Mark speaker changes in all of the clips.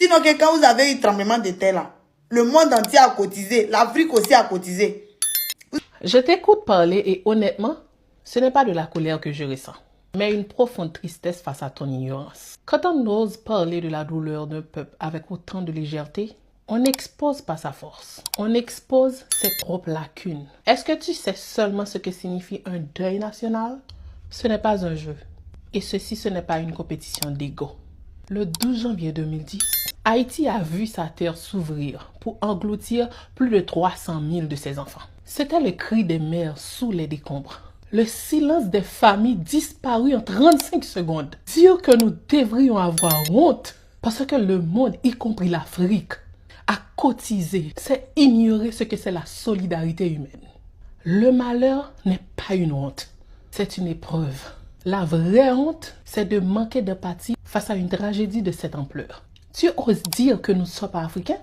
Speaker 1: Sinon, que quand vous avez eu tremblement de terre là, le monde entier a cotisé, l'Afrique aussi a cotisé.
Speaker 2: Je t'écoute parler et honnêtement, ce n'est pas de la colère que je ressens, mais une profonde tristesse face à ton ignorance. Quand on ose parler de la douleur d'un peuple avec autant de légèreté, on n'expose pas sa force, on expose ses propres lacunes. Est-ce que tu sais seulement ce que signifie un deuil national? Ce n'est pas un jeu, et ce n'est pas une compétition d'ego. Le 12 janvier 2010, Haïti a vu sa terre s'ouvrir pour engloutir plus de 300 000 de ses enfants. C'était le cri des mères sous les décombres. Le silence des familles disparu en 35 secondes. Dire que nous devrions avoir honte parce que le monde, y compris l'Afrique, a cotisé, c'est ignorer ce que c'est la solidarité humaine. Le malheur n'est pas une honte, c'est une épreuve. La vraie honte, c'est de manquer d'empathie face à une tragédie de cette ampleur. Tu oses dire que nous ne sommes pas africains?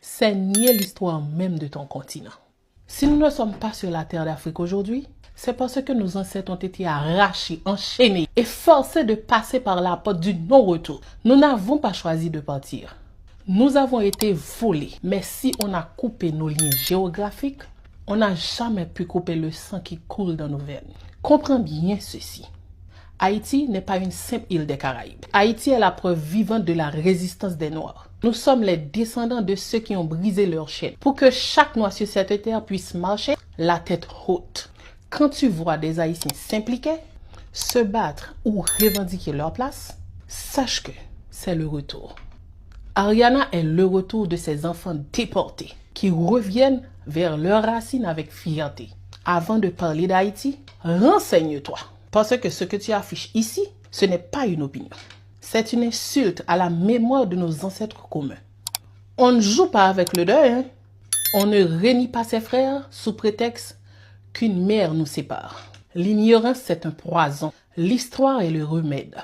Speaker 2: C'est nier l'histoire même de ton continent. Si nous ne sommes pas sur la terre d'Afrique aujourd'hui, c'est parce que nos ancêtres ont été arrachés, enchaînés et forcés de passer par la porte du non-retour. Nous n'avons pas choisi de partir. Nous avons été volés. Mais si on a coupé nos liens géographiques, on n'a jamais pu couper le sang qui coule dans nos veines. Comprends bien ceci. Haïti n'est pas une simple île des Caraïbes. Haïti est la preuve vivante de la résistance des Noirs. Nous sommes les descendants de ceux qui ont brisé leur chaîne pour que chaque Noir sur cette terre puisse marcher la tête haute. Quand tu vois des Haïtiens s'impliquer, se battre ou revendiquer leur place, sache que c'est le retour. Ariana est le retour de ces enfants déportés qui reviennent vers leurs racines avec fierté. Avant de parler d'Haïti, renseigne-toi. Parce que ce que tu affiches ici, ce n'est pas une opinion. C'est une insulte à la mémoire de nos ancêtres communs. On ne joue pas avec le deuil, hein? On ne réunit pas ses frères sous prétexte qu'une mère nous sépare. L'ignorance, c'est un poison. L'histoire est le remède.